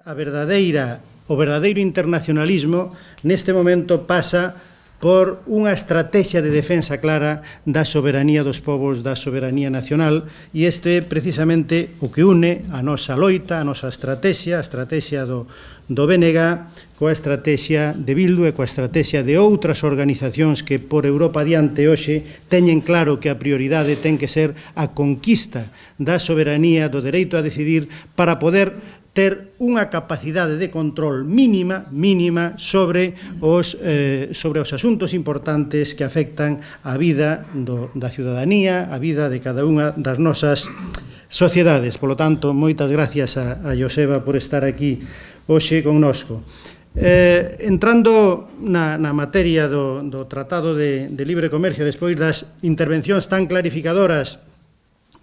o verdadeiro internacionalismo neste momento pasa por unha estrategia de defensa clara da soberanía dos povos, da soberanía nacional, e este é precisamente o que une a nosa loita, a nosa estrategia, a estrategia do BNG, coa estrategia de Bildu e coa estrategia de outras organizacións que por Europa adiante hoxe teñen claro que a prioridade ten que ser a conquista da soberanía, do dereito a decidir, para poder ter unha capacidade de control mínima sobre os asuntos importantes que afectan a vida da ciudadanía, a vida de cada unha das nosas sociedades. Por lo tanto, moitas gracias a Joseba por estar aquí hoxe connosco. Entrando na materia do Tratado de Libre Comercio, despois das intervencións tan clarificadoras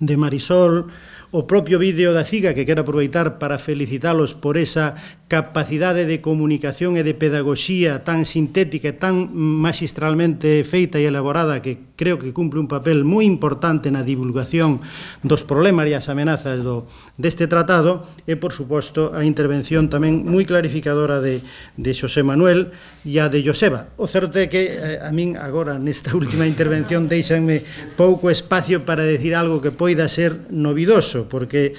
de Marisol, o propio vídeo da CIGA, que quero aproveitar para felicitalos por esa capacidade de comunicación e de pedagogía tan sintética e tan magistralmente feita e elaborada, que creo que cumple un papel moi importante na divulgación dos problemas e as amenazas deste tratado, e, por suposto, a intervención tamén moi clarificadora de Xosé Manuel e a de Joseba. O certo é que a min agora, nesta última intervención, deixanme pouco espacio para decir algo que poida ser novidoso, porque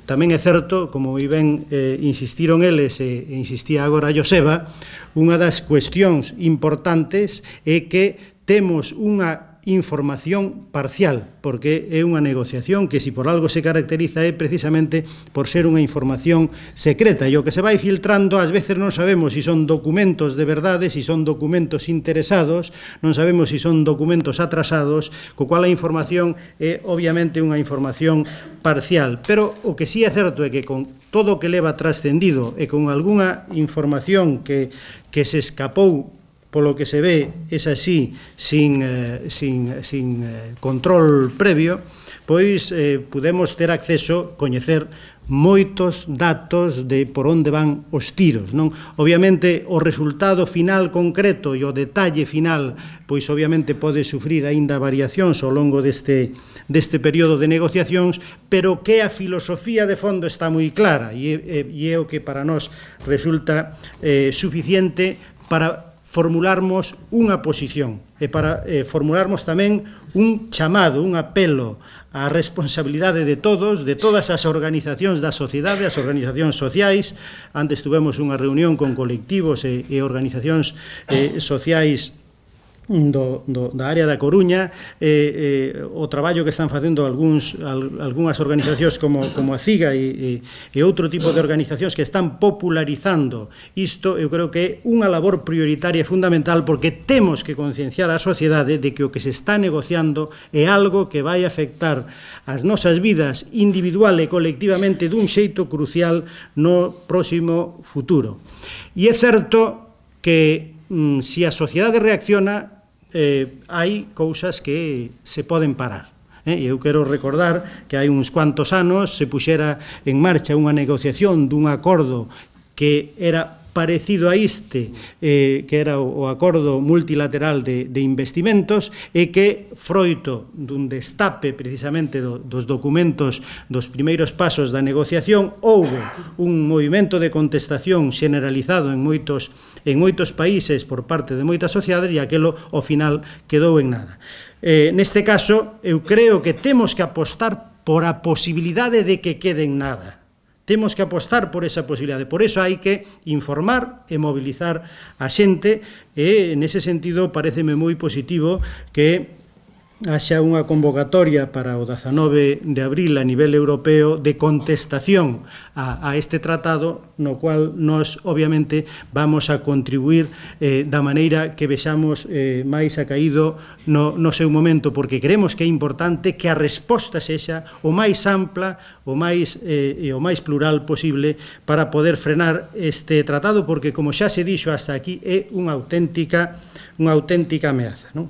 tamén é certo, como moi ben insistiron eles e insistía agora Joseba, unha das cuestións importantes é que temos unha información parcial, porque é unha negociación que, se por algo se caracteriza, é precisamente por ser unha información secreta, e o que se vai filtrando ás veces non sabemos se son documentos de verdade, se son documentos interesados, non sabemos se son documentos atrasados, co cual a información é obviamente unha información parcial. Pero o que sí é certo é que con todo o que leva trascendido e con algunha información que se escapou, polo que se ve, es así, sin control previo, pois podemos ter acceso, coñecer moitos datos de por onde van os tiros, non? Obviamente, o resultado final concreto e o detalle final, pois obviamente pode sufrir aínda variacións ao longo deste período de negociacións, pero que a filosofía de fondo está moi clara, e é o que para nós resulta suficiente para formularmos unha posición e para formularmos tamén un chamado, un apelo á responsabilidade de todos, de todas as organizacións da sociedade, as organizacións sociais. Antes tuvemos unha reunión con colectivos e organizacións sociais da área da Coruña, o traballo que están facendo algunhas organizacións como a CIGA e outro tipo de organizacións que están popularizando isto. Eu creo que é unha labor prioritaria e fundamental, porque temos que concienciar a sociedade de que o que se está negociando é algo que vai afectar as nosas vidas individual e colectivamente dun xeito crucial no próximo futuro. E é certo que se a sociedade reacciona, hai cousas que se poden parar. Eu quero recordar que hai uns cuantos anos se puxera en marcha unha negociación dun acordo que era parecido a este, que era o acordo multilateral de investimentos, e que, froito dun destape precisamente dos documentos dos primeiros pasos da negociación, houbo un movimento de contestación generalizado en moitos países por parte de moitas sociedades, e aquelo ao final quedou en nada. Neste caso, eu creo que temos que apostar por a posibilidade de que quede en nada. Temos que apostar por esa posibilidade. Por iso hai que informar e mobilizar a xente, e nese sentido pareceme moi positivo que haxa unha convocatoria para o 19 de abril a nivel europeo de contestación a este tratado, no cual nós obviamente vamos a contribuir da maneira que vexamos máis acaído no seu momento, porque creemos que é importante que a resposta sexa o máis ampla e o máis plural posible para poder frenar este tratado, porque, como xa se dixo hasta aquí, é unha auténtica ameaza, non?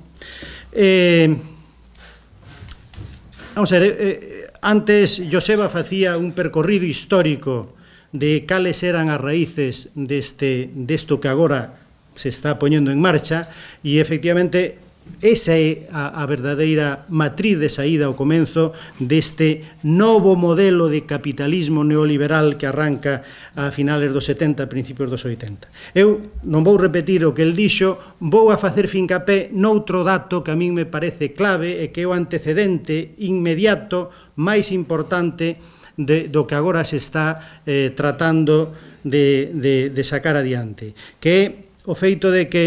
Vamos a ver, antes Joseba facía un percorrido histórico de cales eran as raíces desto que agora se está poñendo en marcha, e efectivamente esa é a verdadeira matriz de saída ao comenzo deste novo modelo de capitalismo neoliberal que arranca a finales dos 70, principios dos 80. Eu non vou repetir o que el dixo, vou a facer fincapé noutro dato que a min me parece clave e que é o antecedente inmediato máis importante do que agora se está tratando de sacar adiante, que é o feito de que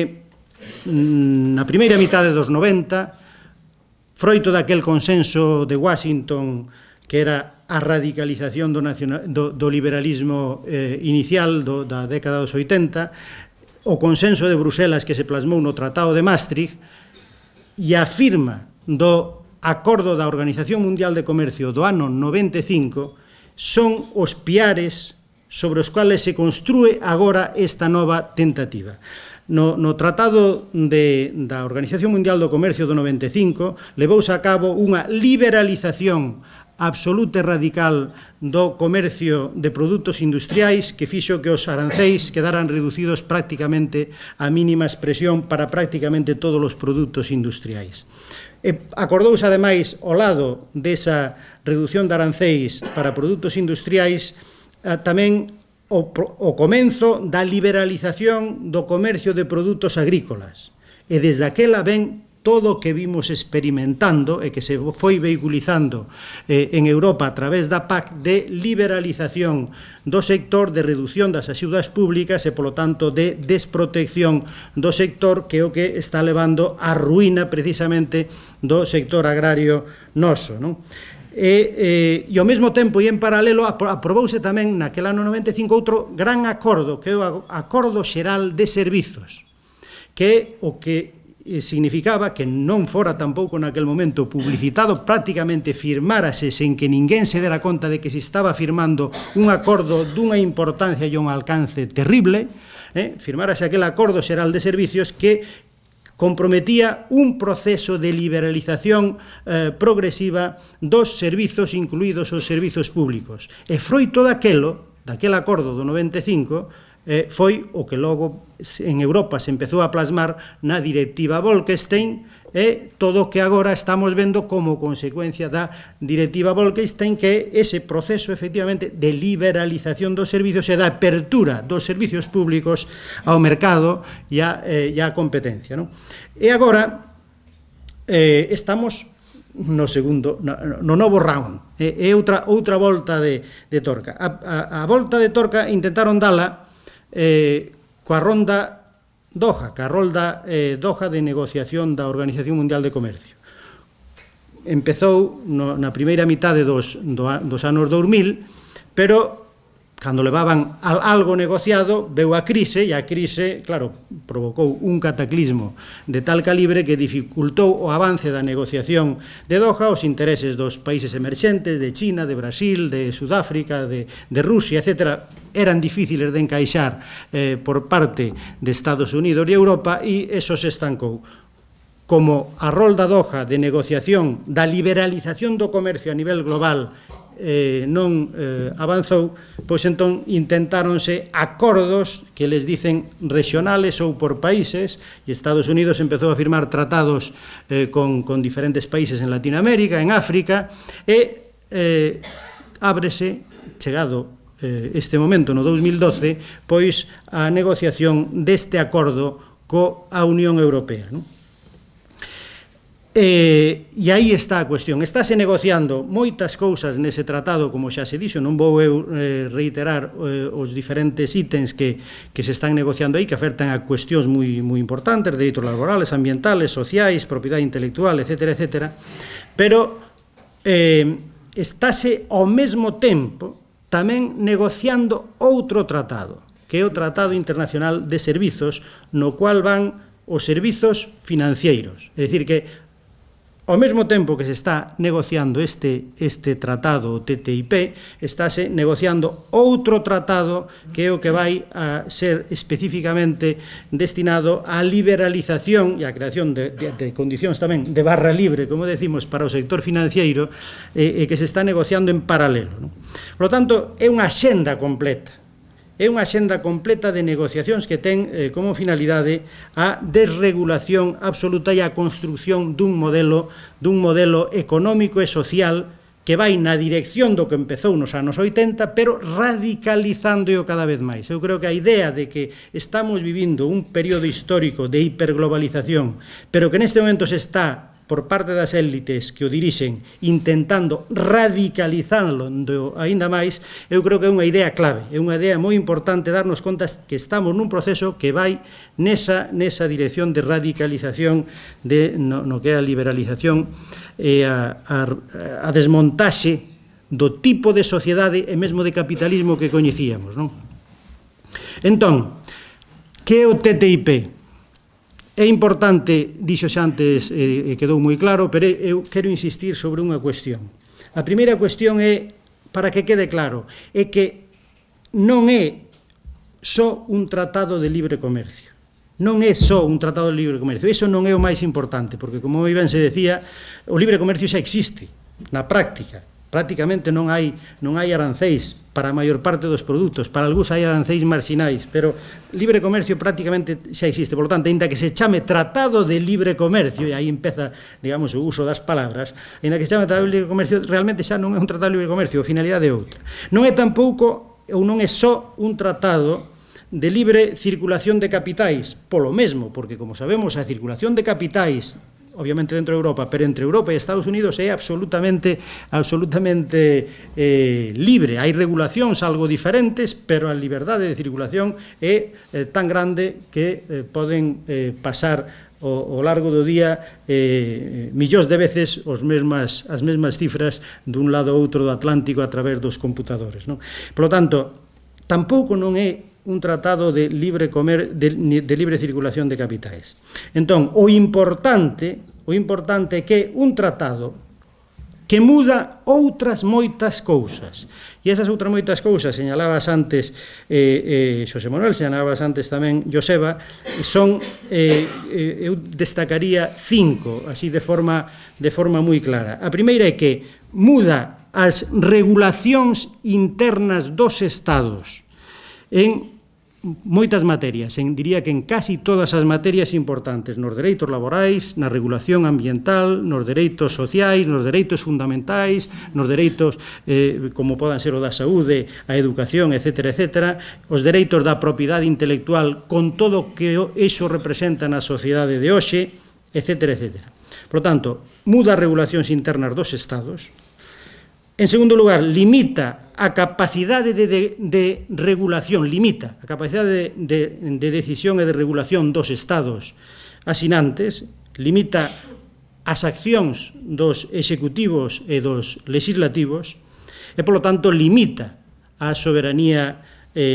na primeira mitade dos 90, froito daquel consenso de Washington que era a radicalización do liberalismo inicial da década dos 80, o consenso de Bruselas que se plasmou no Tratado de Maastricht e a firma do Acordo da Organización Mundial de Comercio do ano 95 son os piares sobre os cuales se construe agora esta nova tentativa. No Tratado da Organización Mundial do Comercio do 95 levouse a cabo unha liberalización absoluta e radical do comercio de produtos industriais que fixo que os arancéis quedaran reducidos prácticamente a mínima expresión para prácticamente todos os produtos industriais. Acordouse, ademais, ao lado desa reducción de arancéis para produtos industriais tamén o comenzo da liberalización do comercio de produtos agrícolas. E desde aquela ven todo o que vimos experimentando e que se foi vehiculizando en Europa a través da PAC de liberalización do sector, de reducción das axudas públicas e, polo tanto, de desprotección do sector, que é o que está levando á ruína precisamente do sector agrario noso, non? E ao mesmo tempo e en paralelo aprobouse tamén naquel ano 95 outro gran acordo, que é o Acordo Xeral de Servizos, que é o que significaba que non fora tampouco naquel momento publicitado, prácticamente firmárase sen que ninguén se dera conta de que se estaba firmando un acordo dunha importancia e un alcance terrible, firmárase aquel Acordo Xeral de Servizos que comprometía un proceso de liberalización progresiva dos servizos, incluídos os servizos públicos. E froito daquel acordo do 95, foi o que logo en Europa se empezou a plasmar na Directiva Bolkestein e todo o que agora estamos vendo como consecuencia da Directiva Bolkestein, que é ese proceso, efectivamente, de liberalización dos servizos e da apertura dos servizos públicos ao mercado e á competencia. E agora estamos no novo round, é outra volta de torca. A volta de torca intentaron dala coa ronda Doha, que a rolda Doha de negociación da Organización Mundial de Comercio. Empezou na primeira mitade dos anos 2000, pero cando levaban algo negociado, veu a crise, e a crise, claro, provocou un cataclismo de tal calibre que dificultou o avance da negociación de Doha. Os intereses dos países emerxentes, de China, de Brasil, de Sudáfrica, de Rusia, etc., eran difíciles de encaixar por parte de Estados Unidos e Europa, e eso se estancou. Como a rolda Doha de negociación da liberalización do comercio a nivel global non avanzou, pois entón intentáronse acordos que les dicen regionales ou por países, e Estados Unidos empezou a firmar tratados con diferentes países en Latinoamérica, en África, e ábrese, chegado este momento no 2012, pois a negociación deste acordo coa Unión Europea, non? E aí está a cuestión. Estáse negociando moitas cousas nese tratado, como xa se dixo, non vou reiterar os diferentes ítems que se están negociando aí, que afectan a cuestións moi importantes, dereitos laborales, ambientales, sociais, propiedade intelectual, etc., etc., pero estáse ao mesmo tempo tamén negociando outro tratado, que é o Tratado Internacional de Servizos, no cual van os servizos financeiros. É dicir, que ao mesmo tempo que se está negociando este tratado, o TTIP, estáse negociando outro tratado que é o que vai a ser especificamente destinado á liberalización e á creación de condicións tamén de barra libre, como decimos, para o sector financiero, e que se está negociando en paralelo. Por lo tanto, é unha axenda completa. é unha axenda completa de negociacións que ten como finalidade a desregulación absoluta e a construción dun modelo económico e social que vai na dirección do que empezou nos anos 80, pero radicalizando-o cada vez máis. Eu creo que a idea de que estamos vivindo un período histórico de hiperglobalización, pero que neste momento se está, por parte das élites que o dirixen, intentando radicalizarlo aínda máis, eu creo que é unha idea clave, é unha idea moi importante darnos conta que estamos nun proceso que vai nesa dirección de radicalización no que é a liberalización e a desmontaxe do tipo de sociedade e mesmo de capitalismo que coñecíamos, non? Entón, que é o TTIP? É importante, dixo xa antes, quedou moi claro, pero eu quero insistir sobre unha cuestión. A primeira cuestión é, para que quede claro, é que non é só un tratado de libre comercio. Non é só un tratado de libre comercio, iso non é o máis importante, porque, como moi ben se decía, o libre comercio xa existe na práctica. Prácticamente non hai arancéis para a maior parte dos produtos, para algúns hai arancéis marxinais, pero libre comercio prácticamente xa existe. Por lo tanto, ainda que se chame Tratado de Libre Comercio, e aí empeza, digamos, o uso das palabras, ainda que se chame Tratado de Libre Comercio, realmente xa non é un tratado de libre comercio, a finalidade é outra. Non é tampouco, ou non é só un tratado de libre circulación de capitais, polo mesmo, porque, como sabemos, a circulación de capitais, obviamente dentro de Europa, pero entre Europa e Estados Unidos é absolutamente libre. Hai regulacións algo diferentes, pero a liberdade de circulación é tan grande que poden pasar ao largo do día millóns de veces as mesmas cifras dun lado ou outro do Atlántico a través dos computadores, non? Por lo tanto, tampouco non é un tratado de libre circulación de capitais. Entón, o importante é que un tratado que muda outras moitas cousas. E esas outras moitas cousas, señalabas antes Xosé Manuel, señalabas antes tamén Joseba, son, eu destacaría 5, así de forma moi clara. A primeira é que muda as regulacións internas dos Estados en moitas materias, diría que en casi todas as materias importantes, nos dereitos laborais, na regulación ambiental, nos dereitos sociais, nos dereitos fundamentais, nos dereitos como podan ser o da saúde, a educación, etc., os dereitos da propiedade intelectual, con todo o que iso representa na sociedade de hoxe, etc. Por lo tanto, muda as regulacións internas dos Estados. En segundo lugar, limita a capacidade de regulación, limita a capacidade de decisión e de regulación dos Estados asinantes, limita as accións dos executivos e dos legislativos e, polo tanto, limita a soberanía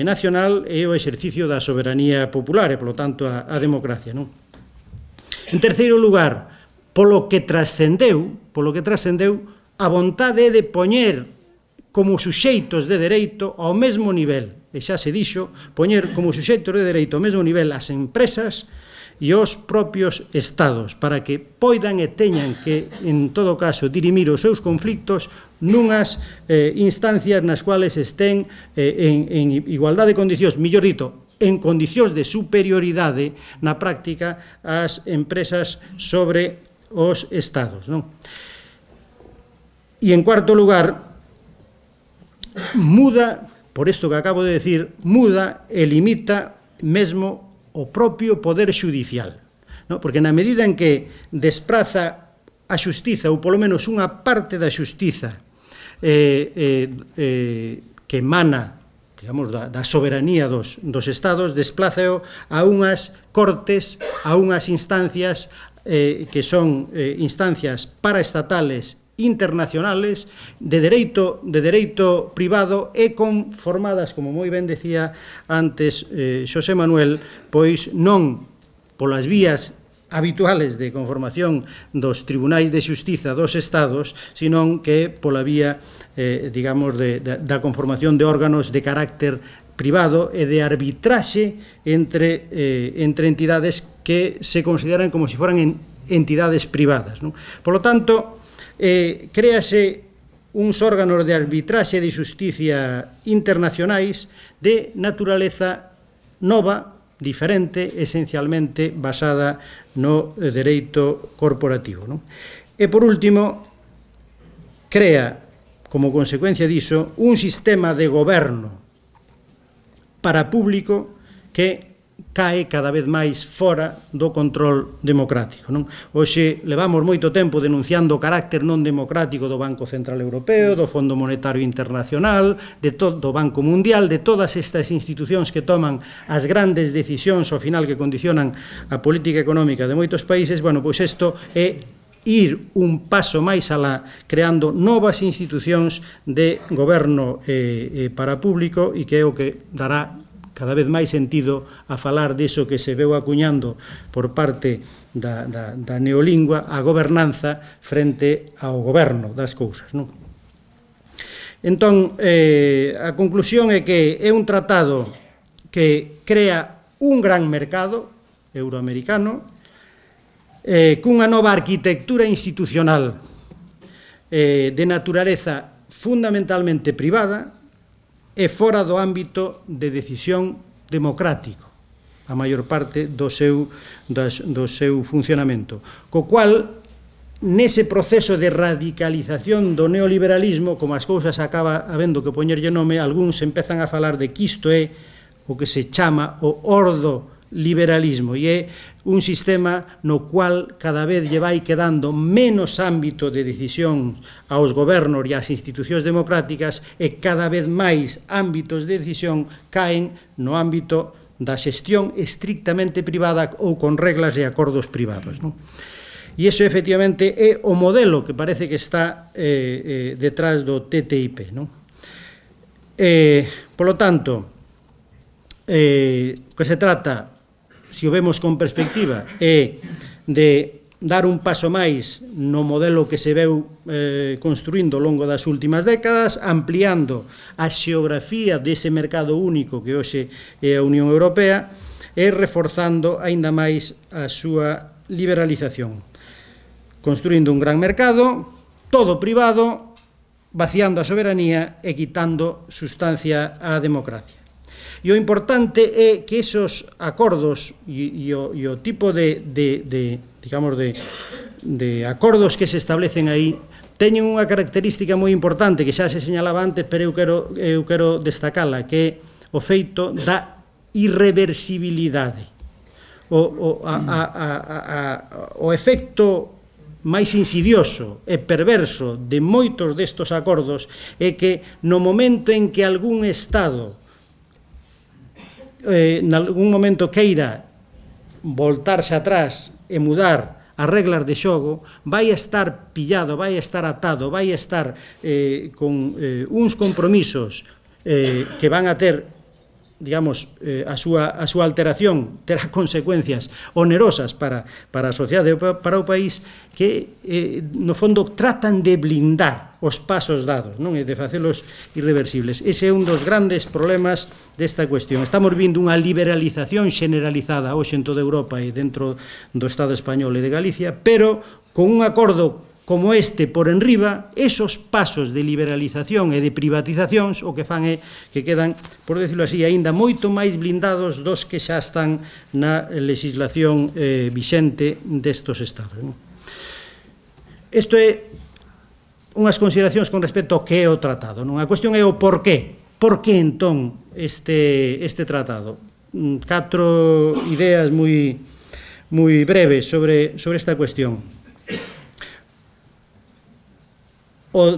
nacional e o exercicio da soberanía popular e, polo tanto, a democracia, non? En terceiro lugar, polo que trascendeu a vontade de poñer como suxeitos de dereito ao mesmo nivel, e xa se dixo, poñer como suxeitos de dereito ao mesmo nivel as empresas e os propios estados, para que poidan e teñan que, en todo caso, dirimir os seus conflictos nunhas instancias nas cuales estén en igualdade de condicións, mellor dito, en condicións de superioridade na práctica as empresas sobre os estados, non? E, en cuarto lugar, muda, por isto que acabo de decir, muda e limita mesmo o propio poder xudicial, non? Porque na medida en que despraza a xustiza, ou polo menos unha parte da xustiza que emana, digamos, da soberanía dos estados, desplázao a unhas cortes, a unhas instancias que son instancias paraestatales internacionales de dereito privado e conformadas, como moi ben decía antes Xosé Manuel, pois non polas vías habituales de conformación dos tribunais de xustiza dos estados, senón que pola vía, digamos, da conformación de órganos de carácter privado e de arbitraxe entre entidades que se consideran como se foran entidades privadas, non? Por lo tanto, créase uns órganos de arbitraxe e de xusticia internacionais de naturaleza nova, diferente, esencialmente basada no dereito corporativo. E, por último, crea, como consecuencia diso, un sistema de goberno parapúblico que cae cada vez máis fora do control democrático. Hoxe levamos moito tempo denunciando o carácter non democrático do Banco Central Europeo, do Fondo Monetario Internacional, do Banco Mundial, de todas estas institucións que toman as grandes decisións ao final que condicionan a política económica de moitos países. Bueno, pois isto é ir un paso máis alá, creando novas institucións de goberno parapúblico, e que é o que dará cada vez máis sentido a falar diso que se veu acuñando por parte da neolingua, a gobernanza frente ao goberno das cousas. Entón, a conclusión é que é un tratado que crea un gran mercado euroamericano, cunha nova arquitectura institucional de naturaleza fundamentalmente privada e fora do ámbito de decisión democrático, a maior parte do seu funcionamento. Co cual, nese proceso de radicalización do neoliberalismo, como as cousas acaba habendo que poñerlle nome, algúns empezan a falar de que isto é o que se chama o ordoliberalismo, e é un sistema no cual cada vez lle vai quedando menos ámbito de decisión aos gobernos e ás institucións democráticas, e cada vez máis ámbitos de decisión caen no ámbito da xestión estrictamente privada ou con reglas e acordos privados. E iso, efectivamente, é o modelo que parece que está detrás do TTIP. Polo tanto, o que se trata, se o vemos con perspectiva, é de dar un paso máis no modelo que se veu construindo ao longo das últimas décadas, ampliando a xeografía dese mercado único que hoxe é a Unión Europea, e reforzando aínda máis a súa liberalización, construindo un gran mercado, todo privado, vaciando a soberanía e quitando sustancia á democracia. E o importante é que esos acordos e o tipo de acordos que se establecen aí teñen unha característica moi importante que xa se señalaba antes, pero eu quero destacala, que é o feito da irreversibilidade. O efecto máis insidioso e perverso de moitos destos acordos é que no momento en que algún Estado en algún momento queira voltarse atrás e mudar as reglas de xogo, vai estar pillado, vai estar atado, vai estar con uns compromisos que van a ter, digamos, a súa alteración terá consecuencias onerosas para a sociedade e para o país, que no fondo tratan de blindar os pasos dados, non? E de facelos irreversibles. Ese é un dos grandes problemas desta cuestión. Estamos vindo unha liberalización generalizada hoxe en toda Europa e dentro do Estado español e de Galicia, pero con un acordo como este por enriba, esos pasos de liberalización e de privatizacións o que fan é que quedan, por decirlo así, aínda moito máis blindados dos que xa están na legislación vixente destos Estados. Isto é unhas consideracións con respecto ao que é o tratado. A cuestión é o porqué. Por que entón este tratado? 4 ideas moi breves sobre esta cuestión. O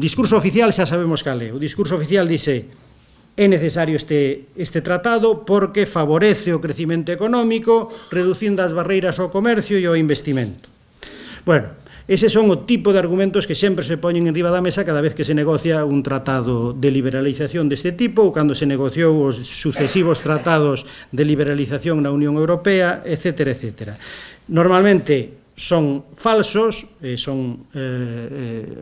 discurso oficial xa sabemos cal é. O discurso oficial dice: é necesario este tratado porque favorece o crecimento económico, reducindo as barreiras ao comercio e ao investimento. Bueno, eses son o tipo de argumentos que sempre se poñen enriba da mesa cada vez que se negocia un tratado de liberalización deste tipo, ou cando se negociou os sucesivos tratados de liberalización na Unión Europea, etc. etc. Normalmente son falsos, son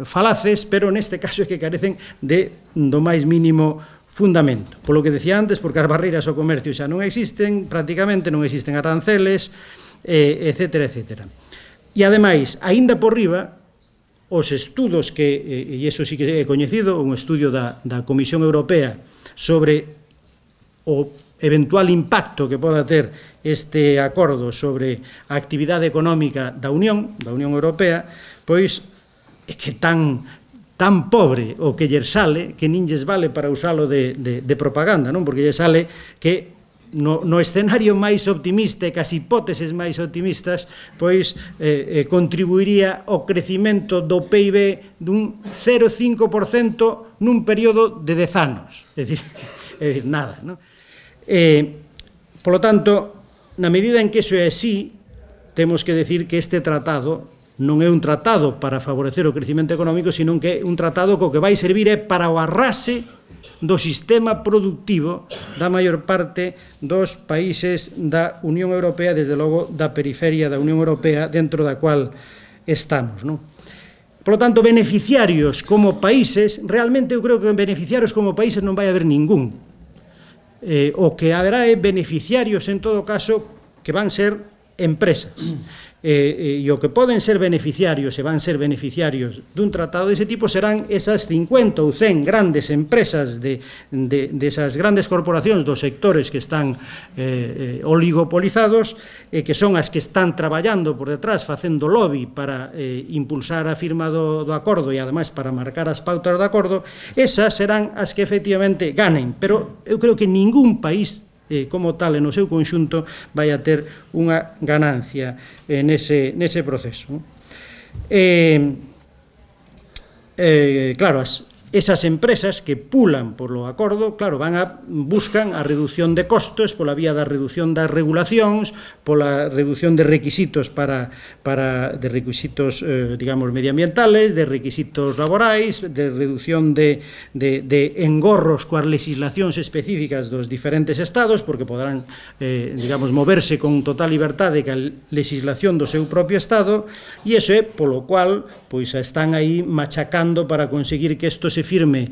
falaces, pero neste caso é que carecen do máis mínimo fundamento. Polo que decía antes, porque as barreiras ao comercio xa non existen, prácticamente non existen aranceles, etc. etc. E, ademais, aínda por riba, os estudos que, e iso sí que é coñecido, un estudio da Comisión Europea sobre o eventual impacto que poda ter este acordo sobre a actividade económica da Unión Europea, pois é que tan pobre o que ller sale que nin lles vale para usalo de propaganda, non? Porque lle sale que no escenario máis optimista e cas hipóteses máis optimistas, pois contribuiría ao crecimento do PIB dun 0,5% nun período de 10 anos. É dicir, nada, non? Polo tanto, na medida en que iso é así, temos que decir que este tratado non é un tratado para favorecer o crecimento económico, sino que é un tratado co que vai servir é para o arrase do sistema productivo da maior parte dos países da Unión Europea, desde logo da periferia da Unión Europea, dentro da cual estamos, non? Por lo tanto, beneficiarios como países, realmente eu creo que beneficiarios como países non vai haber ningún. O que haberá é beneficiarios, en todo caso, que van ser empresas. E o que poden ser beneficiarios e van ser beneficiarios dun tratado dese tipo serán esas 50 ou 100 grandes empresas desas grandes corporacións dos sectores que están oligopolizados, que son as que están traballando por detrás, facendo lobby para impulsar a firma do acordo e ademais para marcar as pautas do acordo. Esas serán as que efectivamente ganen, pero eu creo que ningún país como tal, no seu conxunto, vai a ter unha ganancia nese proceso. Claro, esas empresas que pulan polo acordo, claro, buscan a reducción de costos pola vía da reducción das regulacións, pola reducción de requisitos de requisitos, digamos, medioambientales, de requisitos laborais, de reducción de engorros coas legislacións específicas dos diferentes estados, porque poderán, digamos, moverse con total liberdade ca legislación do seu propio estado, e iso é polo cual, pois, están aí machacando para conseguir que isto se firme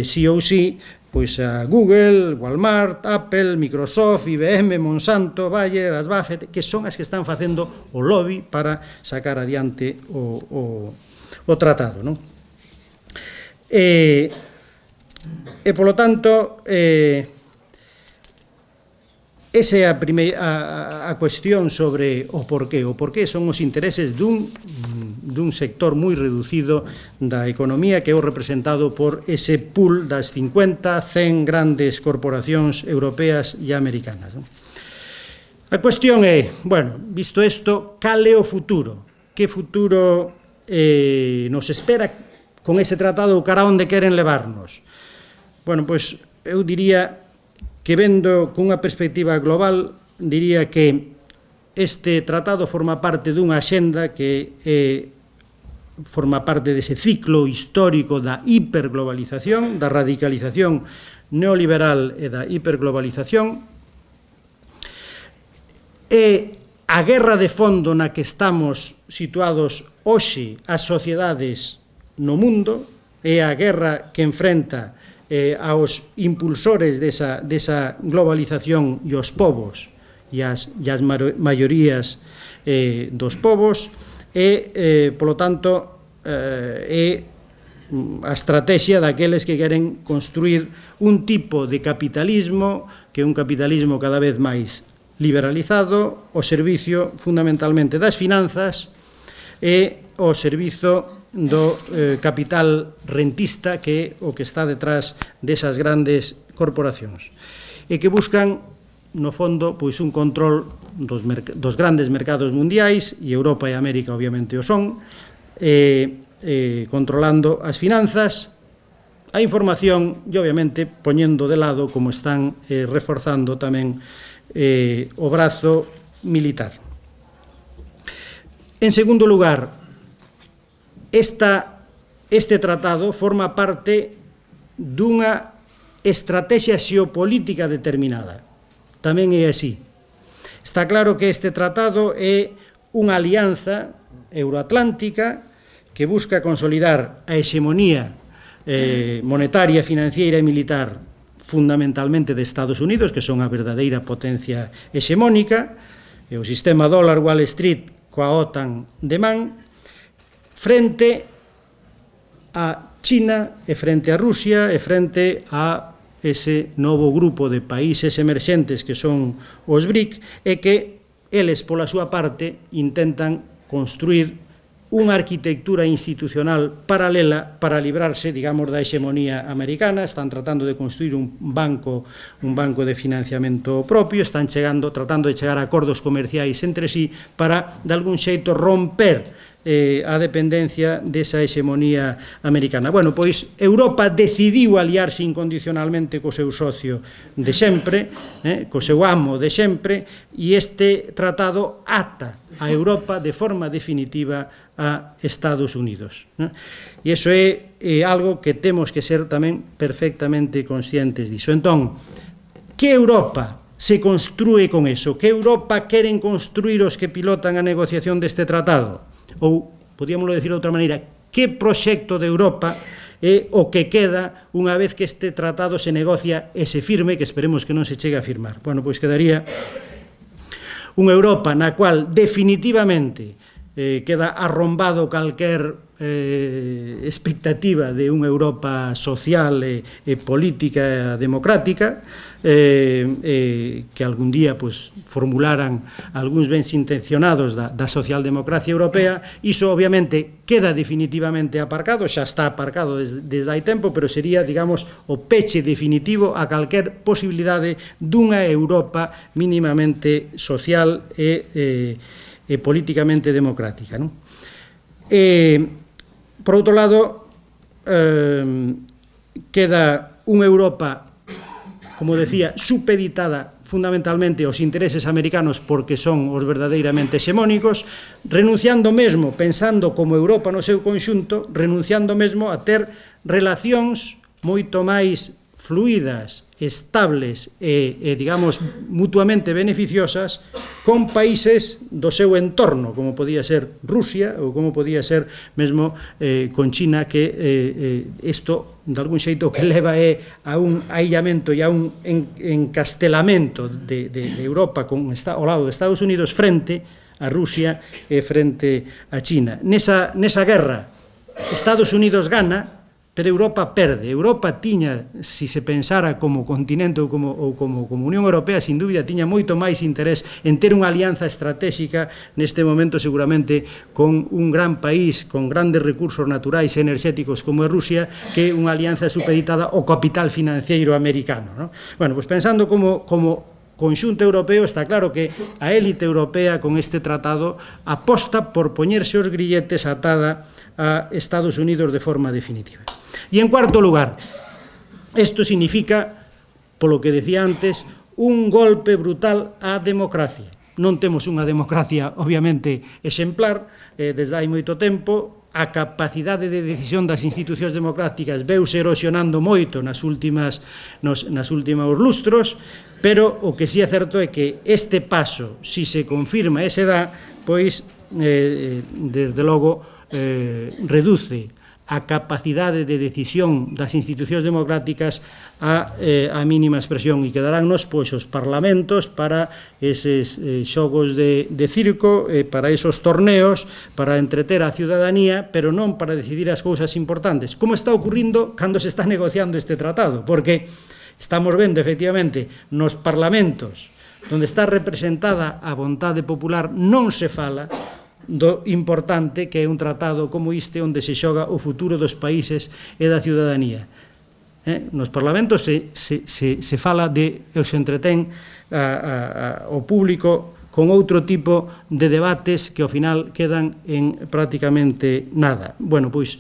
sí ou sí, pois a Google, Walmart, Apple, Microsoft, IBM, Monsanto, Bayer, as Buffett, que son as que están facendo o lobby para sacar adiante o tratado, non? E polo tanto, esa é a cuestión sobre o porqué. O porqué son os intereses dun sector moi reducido da economía, que é o representado por ese pool das 50, 100 grandes corporacións europeas e americanas. A cuestión é, bueno, visto isto, cal é o futuro? Que futuro nos espera con ese tratado ou cara onde queren levarnos? Bueno, pois eu diría que vendo cunha perspectiva global, diría que este tratado forma parte dunha axenda que forma parte dese ciclo histórico da hiperglobalización, da radicalización neoliberal e da hiperglobalización, e a guerra de fondo na que estamos situados hoxe as sociedades no mundo, é a guerra que enfrenta aos impulsores desa globalización e os povos e as maiorías dos povos, e, polo tanto, é a estrategia daqueles que queren construir un tipo de capitalismo que é un capitalismo cada vez máis liberalizado, ao servicio fundamentalmente das finanzas e ao servizo do capital rentista, que é o que está detrás desas grandes corporacións, e que buscan, no fondo, pois un control dos grandes mercados mundiais, e Europa e América obviamente o son, controlando as finanzas, a información e obviamente poñendo de lado, como están reforzando tamén o brazo militar. En segundo lugar, este tratado forma parte dunha estrategia xeopolítica determinada. Tamén é así. Está claro que este tratado é unha alianza euroatlántica que busca consolidar a hexemonía monetaria, financiera e militar fundamentalmente de Estados Unidos, que son a verdadeira potencia hexemónica, e o sistema dólar Wall Street coa OTAN de man, frente a China e frente a Rusia e frente a ese novo grupo de países emerxentes que son os BRIC, e que eles, pola súa parte, intentan construir unha arquitectura institucional paralela para librarse, digamos, da hexemonía americana. Están tratando de construir un banco de financiamento propio, están tratando de chegar a acordos comerciais entre sí para, de algún xeito, romper a dependencia desa hexemonía americana. Bueno, pois Europa decidiu aliarse incondicionalmente co seu socio de sempre, co seu amo de sempre, e este tratado ata a Europa de forma definitiva a Estados Unidos. E iso é algo que temos que ser tamén perfectamente conscientes diso. Entón, que Europa se construe con eso? Que Europa queren construir os que pilotan a negociación deste tratado? Ou, podíamoslo decir de outra maneira, que proxecto de Europa é o que queda unha vez que este tratado se negocia e se firme, que esperemos que non se chegue a firmar? Bueno, pois quedaría unha Europa na cual definitivamente queda arrombado calquer expectativa de unha Europa social e política democrática, que algún día formularan algúns bens intencionados da socialdemocracia europea. Iso obviamente queda definitivamente aparcado, xa está aparcado desde hai tempo, pero sería, digamos, o peche definitivo a calquer posibilidade dunha Europa mínimamente social e políticamente democrática, non? Por outro lado, queda unha Europa, como decía, supeditada fundamentalmente aos intereses americanos porque son os verdadeiramente hexemónicos, renunciando mesmo, pensando como Europa no seu conxunto, renunciando mesmo a ter relacións moito máis fluidas, estables e, digamos, mutuamente beneficiosas con países do seu entorno, como podía ser Rusia ou como podía ser mesmo con China, que isto, de algún xeito, que leva a un aillamento e a un encastelamento de Europa ao lado de Estados Unidos frente a Rusia e frente a China. Nesa guerra, Estados Unidos gana, pero Europa perde. Europa tiña, se se pensara como continente ou como Unión Europea, sin dúbida tiña moito máis interés en ter unha alianza estratégica neste momento, seguramente, con un gran país con grandes recursos naturais e enerxéticos como é Rusia, que unha alianza supeditada ao capital financiero americano, non? Bueno, pois pensando como conxunto europeo, está claro que a élite europea con este tratado aposta por poñerse os grilletes atada a Estados Unidos de forma definitiva. E en cuarto lugar, isto significa, polo que decía antes, un golpe brutal á democracia. Non temos unha democracia, obviamente, exemplar, desde hai moito tempo. A capacidade de decisión das institucións democráticas veuse erosionando moito nos últimos lustros, pero o que si é certo é que este paso, si se confirma e se dá, pois, desde logo, reduce a capacidade de decisión das institucións democráticas a mínima expresión, e quedaránnos pois os parlamentos para eses xogos de circo, para esos torneos, para entreter a ciudadanía, pero non para decidir as cousas importantes, como está ocurrindo cando se está negociando este tratado, porque estamos vendo, efectivamente, nos parlamentos onde está representada a vontade popular, non se fala do importante que é un tratado como este, onde se xoga o futuro dos países e da ciudadanía. Nos parlamentos se fala ou se entretén o público con outro tipo de debates que ao final quedan en prácticamente nada. Bueno, pois,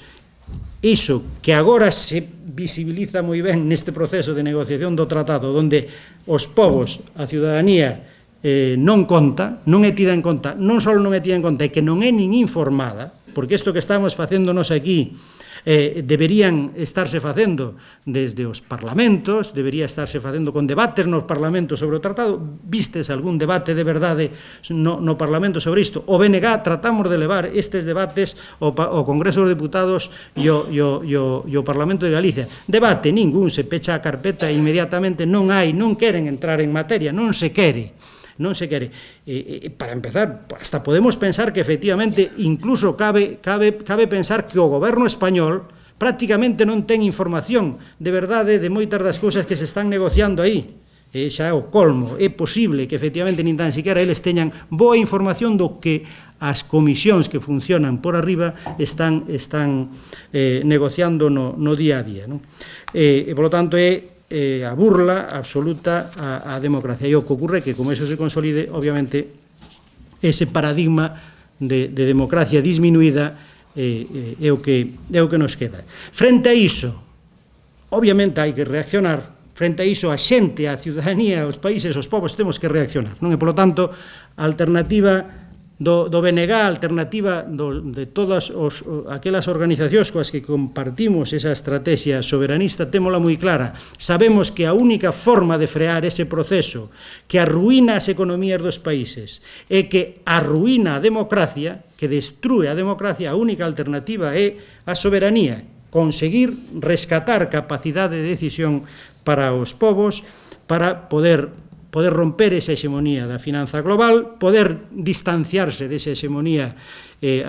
iso que agora se visibiliza moi ben neste proceso de negociación do tratado, onde os povos, a ciudadanía, non conta, non é tida en conta, non só non é tida en conta, é que non é nin informada, porque isto que estamos facéndonos aquí deberían estarse facendo desde os parlamentos, debería estarse facendo con debates nos parlamentos sobre o tratado. Vistes algún debate de verdade no parlamento sobre isto? O BNG tratamos de levar estes debates ao Congreso dos Deputados e ao Parlamento de Galicia. Debate ningún, se pecha a carpeta inmediatamente, non queren entrar en materia, non se quere. Para empezar, hasta podemos pensar que efectivamente incluso cabe pensar que o goberno español prácticamente non ten información de verdade de moitas das cousas que se están negociando aí. E xa é o colmo, é posible que efectivamente nin tan siquiera eles teñan boa información do que as comisións que funcionan por arriba están negociando no día a día, non? E, polo tanto, é a burla absoluta á democracia. E o que ocurre é que, como eso se consolide, obviamente, ese paradigma de democracia disminuída é o que nos queda. Frente a iso, obviamente, hai que reaccionar. Frente a iso, a xente, a ciudadanía, os países, os povos, temos que reaccionar, non? E, polo tanto, a alternativa do BNG, a alternativa de todas aquelas organizacións coas que compartimos esa estrategia soberanista, témola moi clara. Sabemos que a única forma de frear ese proceso que arruína as economías dos países e que arruína a democracia, que destrúe a democracia, a única alternativa é a soberanía, conseguir rescatar capacidade de decisión para os povos, para poder romper esa hexemonía da finanza global, poder distanciarse desa hexemonía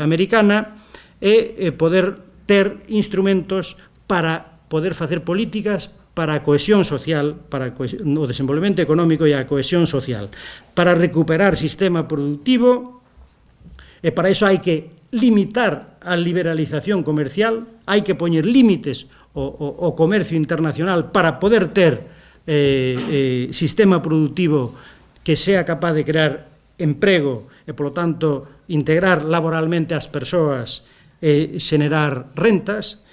americana e poder ter instrumentos para poder facer políticas para a cohesión social, para o desenvolvemento económico e a cohesión social, para recuperar sistema productivo, e para iso hai que limitar a liberalización comercial, hai que poñer límites ao comercio internacional para poder ter sistema productivo que sea capaz de crear emprego e, polo tanto, integrar laboralmente as persoas e xenerar rentas.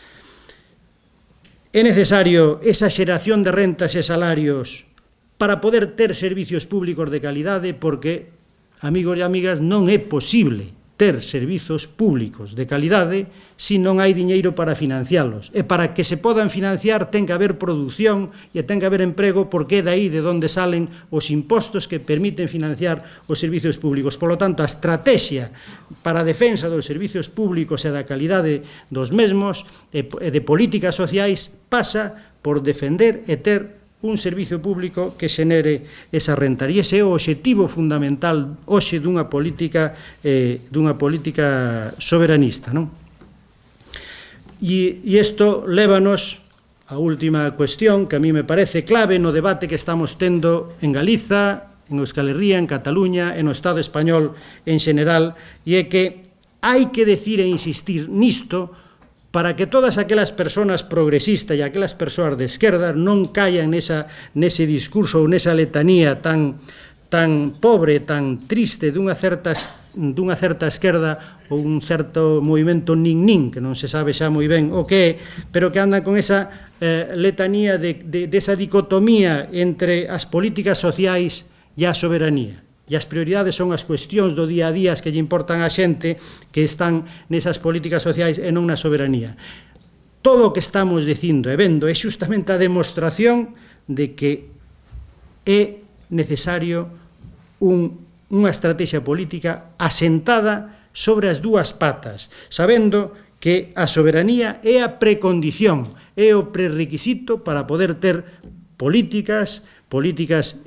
É necesario esa xeración de rentas e salarios para poder ter servicios públicos de calidade, porque, amigos e amigas, non é posible ter servizos públicos de calidade se non hai diñeiro para financialos. E para que se podan financiar ten que haber produción e ten que haber emprego, porque é daí de onde salen os impostos que permiten financiar os servizos públicos. Por lo tanto, a estrategia para a defensa dos servizos públicos e da calidade dos mesmos e de políticas sociais pasa por defender e ter un servizo público que xenere esa renta. E ese é o obxectivo fundamental hoxe dunha política soberanista, non? E isto lévanos á última cuestión que a mí me parece clave no debate que estamos tendo en Galiza, en Euskal Herria, en Cataluña, e no Estado español en xeral, e é que hai que decir e insistir nisto para que todas aquelas persoas progresistas e aquelas persoas de esquerda non caian nese discurso ou nesa letanía tan pobre, tan triste dunha certa esquerda ou un certo movimento nin-nin, que non se sabe xa moi ben o que é, pero que andan con esa letanía desa dicotomía entre as políticas sociais e a soberanía. E as prioridades son as cuestións do día a día que lle importan á xente que están nesas políticas sociais e non na soberanía. Todo o que estamos dicindo e vendo é xustamente a demostración de que é necesario unha estrategia política asentada sobre as dúas patas, sabendo que a soberanía é a precondición, é o prerequisito para poder ter políticas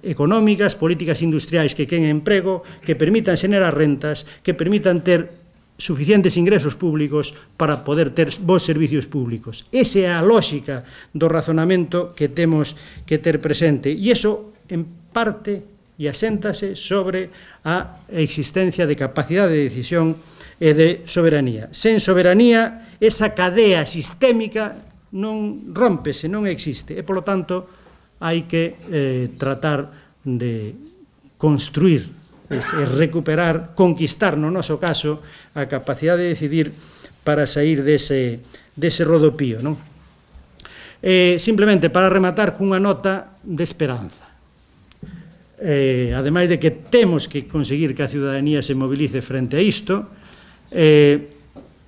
económicas, políticas industriais que creen emprego, que permitan xenerar rentas, que permitan ter suficientes ingresos públicos para poder ter bons servicios públicos. Esa é a lógica do razonamento que temos que ter presente. E iso, en parte, e aséntase sobre a existencia de capacidade de decisión e de soberanía. Sen soberanía, esa cadea sistémica non rómpese, non existe. E, polo tanto, hai que tratar de construir, recuperar, conquistar, no noso caso, a capacidade de decidir para sair dese rodopío, non? Simplemente para rematar cunha nota de esperanza. Ademais de que temos que conseguir que a ciudadanía se movilice frente a isto,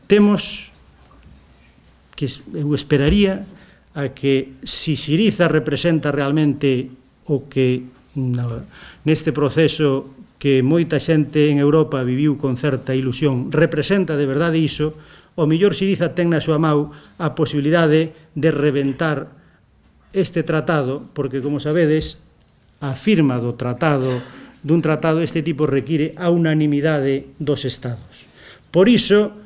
temos que, eu esperaría, a que si Syriza representa realmente o que neste proceso que moita xente en Europa viviu con certa ilusión, representa de verdade iso, o mellor Syriza ten na súa mão a posibilidade de reventar este tratado, porque, como sabedes, a firma dun tratado este tipo require a unanimidade dos Estados. Por iso,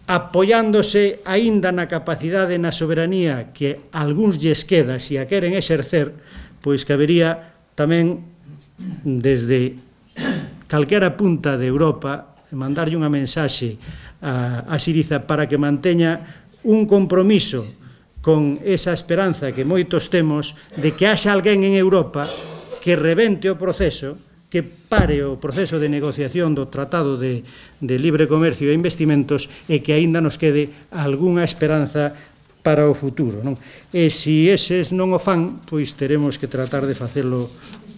apoiándose aínda na capacidade e na soberanía que algúns lles queda, se a queren exercer, pois que habería tamén desde calquera punta de Europa mandarlle unha mensaxe a Syriza para que manteña un compromiso con esa esperanza que moitos temos de que haxa alguén en Europa que rebente o proceso, que pare o proceso de negociación do Tratado de Libre Comercio e Investimentos e que aínda nos quede algunha esperanza para o futuro, non? E se eses non o fan, pois teremos que tratar de facelo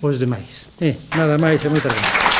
os demais. Nada máis e moitas gracias.